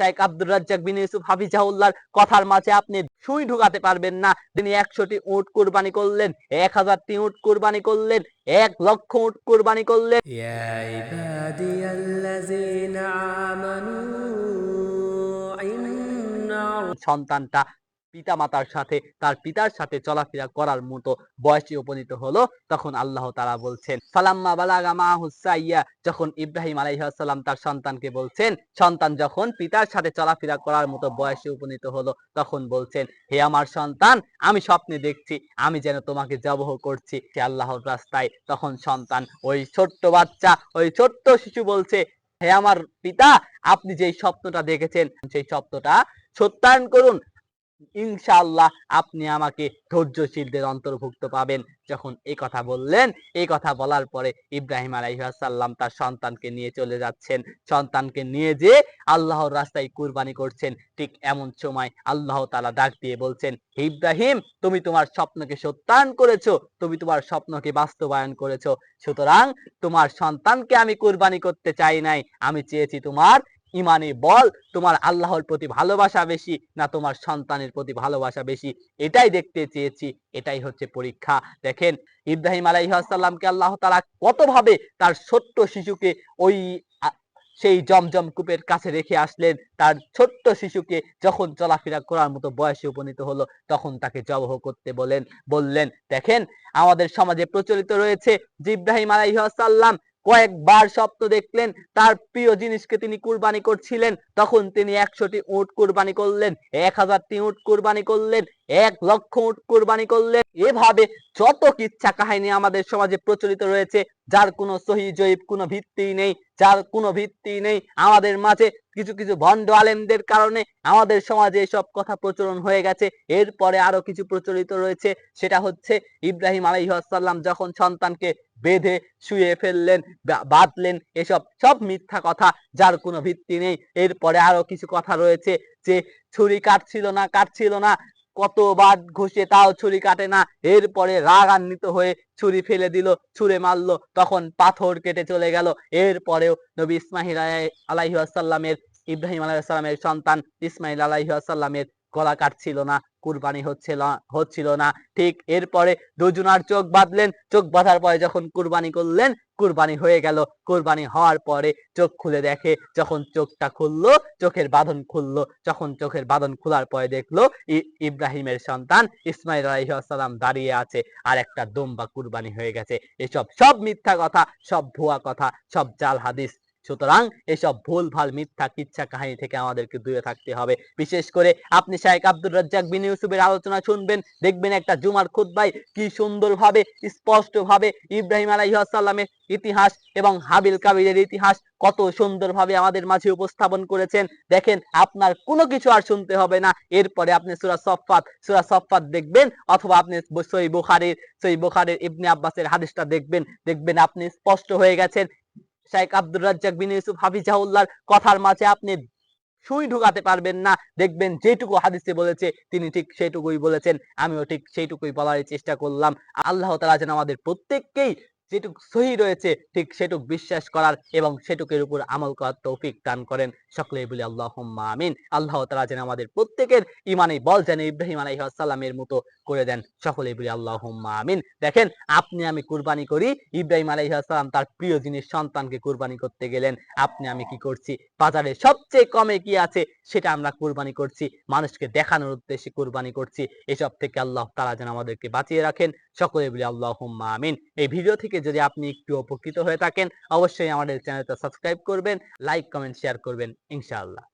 শাইখ আব্দুর রাজ্জাক বিন ইউসুফ হাফিজাহুল্লাহর কথার মাঝে আপনি সুই ঢুকাতে পারবেন না। তিনি 100টি উট কুরবানি করলেন, 1000টি উট কুরবানি করলেন, 1,00,000 উট কুরবানি করলেন। ইয়া ইবাদিয়াল্লাযীনা আমানু ইন্না সন্তানটা পিতামাতার সাথে, তার পিতার সাথে চলাফেরা করার মতো বয়সে উপনীত হলো, তখন আল্লাহ তাআলা বলছেন ফালাম্মা বালাগা মাহুস সাইয়া, যখন ইব্রাহিম আলাইহিস সালাম তার সন্তানকে বলছেন, সন্তান যখন পিতার সাথে চলাফেরা করার মতো বয়সে উপনীত হলো, তখন বলছেন, হে আমার সন্তান, আমি স্বপ্নে দেখছি আমি যেন তোমাকে জবহ করছি আল্লাহর রাস্তায়। তখন সন্তান, ওই ছোট্ট বাচ্চা, ওই ছোট্ট শিশু বলছে, হে আমার পিতা, আপনি যেই স্বপ্নটা দেখেছেন সেই স্বপ্নটা সত্যায়ন করুন, ইনশাআল্লাহ আপনি আমাকে ধৈর্যশীলদের অন্তর্ভুক্ত পাবেন। যখন এই কথা বললেন, এই কথা বলার পরে ইব্রাহিম আলাইহিস সালাম তার সন্তানকে নিয়ে চলে যাচ্ছেন, সন্তানকে নিয়ে যে আল্লাহর রাস্তায় কুরবানি করছেন। ঠিক এমন সময় আল্লাহ তাআলা ডাক দিয়ে বলছেন, হে ইব্রাহিম, তুমি তোমার স্বপ্নকে সত্যায়ন করেছো, তুমি তোমার স্বপ্নকে বাস্তবায়ন করেছো, সুতরাং তোমার সন্তানকে আমি কুরবানি করতে চাই নাই, আমি চেয়েছি তোমার ইমানি বল, তোমার আল্লাহর প্রতি ভালোবাসা বেশি না তোমার সন্তানের প্রতি ভালোবাসা বেশি, এটাই দেখতে চেয়েছি, এটাই হচ্ছে পরীক্ষা। দেখেন ইব্রাহিম আলাইহিস সালামকে আল্লাহ তাআলা কতভাবে তার ছোট্ট শিশুকে ওই সেই জমজম কূপের কাছে রেখে আসলেন। তার ছোট্ট শিশুকে যখন চলাফেরা করার মতো বয়সে উপনীত হলো, তখন তাকে জবহ করতে বললেন। দেখেন আমাদের সমাজে প্রচলিত রয়েছে যে ইব্রাহিম আলাইহিস সালাম কয়েকবার স্বপ্ন দেখলেন তার প্রিয় জিনিসকে তিনি কুরবানি করছিলেন, তখন তিনি 100টি উট কুরবানি করলেন, 1000টি উট কুরবানি করলেন, 1,00,000 উট কুরবানি করলেন। এভাবে যত কিচ্ছা কাহিনী আমাদের সমাজে প্রচলিত রয়েছে, যার কোনো সহি জয়ীব কোনো ভিত্তি নেই, যার কোনো ভিত্তি নেই, আমাদের মাঝে কিছু কিছু ভণ্ড আলেমদের কারণে আমাদের সমাজে এসব কথা প্রচলন হয়ে গেছে। এরপরে আরো কিছু প্রচলিত রয়েছে, সেটা হচ্ছে ইব্রাহিম আলাইহিস সালাম যখন সন্তানকে বেঁধে শুয়ে ফেললেন, বাঁধলেন, এসব সব মিথ্যা কথা, যার কোনো ভিত্তি নেই। এরপরে আরো কিছু কথা রয়েছে যে ছুরি কাটছিল না, কতবার ঘষে তাও ছুরি কাটে না, এরপরে রাগান্বিত হয়ে ছুরি ফেলে দিল, ছুঁড়ে মারলো, তখন পাথর কেটে চলে গেল। এরপরেও নবী ইসমাইল আলাইহিস সালামের, ইব্রাহিম আলাইহিস সালামের সন্তান ইসমাইল আলাইহিস সালামের গলা কাটছিল না, কুরবানি হচ্ছিল না। ঠিক এরপরে দুজনার চোখ বাঁধলেন, চোখ বাঁধার পরে যখন কুরবানি করলেন, কুরবানি হয়ে গেল। কুরবানি হওয়ার পরে চোখ খুলে দেখে, যখন চোখটা খুললো, চোখের বাঁধন খুললো, যখন চোখের বাঁধন খোলার পরে দেখলো ইব্রাহিমের সন্তান ইসমাইল আলাইহিস সালাম দাঁড়িয়ে আছে, আর একটা দুম্বা কুরবানি হয়ে গেছে। এসব সব মিথ্যা কথা, সব ভুয়া কথা, সব জাল হাদিস। সুতরাং এসব ভুলভাল মিথ্যা কিচ্ছা কাহিনী থেকে আমাদেরকে দূরে থাকতে হবে। বিশেষ করে আপনি শাইখ আব্দুর রাজ্জাক বিন ইউসুফের আলোচনা শুনবেন, দেখবেন একটা জুমার খুতবায় কি সুন্দরভাবে স্পষ্টভাবে ইব্রাহিম আলাইহিস সালামের ইতিহাস এবং হাবিল কাবিলের ইতিহাস কত সুন্দরভাবে আমাদের মাঝে উপস্থাপন করেছেন। দেখেন আপনার কোনো কিছু আর শুনতে হবে না, এরপরে আপনি সূরা সফফাত দেখবেন, অথবা আপনি সহিহ বুখারীর ইবনে আব্বাসের হাদিসটা দেখবেন আপনি স্পষ্ট হয়ে গেছেন। শাইখ আব্দুর রাজ্জাক বিন ইউসুফ হাফিজাহুল্লাহর কথার মাঝে আপনি সুই ঢুকাতে পারবেন না, দেখবেন যেটুকু হাদিসে বলেছে তিনি ঠিক সেটুকুই বলেছেন, আমিও ঠিক সেইটুকুই বলার চেষ্টা করলাম। আল্লাহ তাআলা যেন আমাদের প্রত্যেককেই যেটুক সহি রয়েছে ঠিক সেটুক বিশ্বাস করার এবং সেটুকের উপর আমল করার তৌফিক দান করেন। সকলেই বলি আল্লাহুম্মা আমিন। আল্লাহ তাআলা যেন আমাদের প্রত্যেকের ঈমানি বল যেন ইব্রাহিম আলাইহিস সালামের মতো করে দেন। সকলেই বলি আল্লাহুম্মা আমিন। দেখেন আপনি আমি কুরবানি করি, ইব্রাহিম আলাইহিস সালাম তার প্রিয় জিনিস সন্তানকে কুরবানি করতে গেলেন, আপনি আমি কি করছি? বাজারে সবচেয়ে কমে কি আছে সেটা আমরা কুরবানি করছি, মানুষকে দেখানোর উদ্দেশ্যে কুরবানি করছি। এসব থেকে আল্লাহ তাআলা যেন আমাদেরকে বাঁচিয়ে রাখেন। সকলে বলি আল্লাহুম্মা আমিন। এই ভিডিও থেকে যদি আপনি একটু উপকৃত হয়ে থাকেন, অবশ্যই আমাদের চ্যানেলটা সাবস্ক্রাইব করবেন, লাইক, কমেন্ট, শেয়ার করবেন ইনশাআল্লাহ।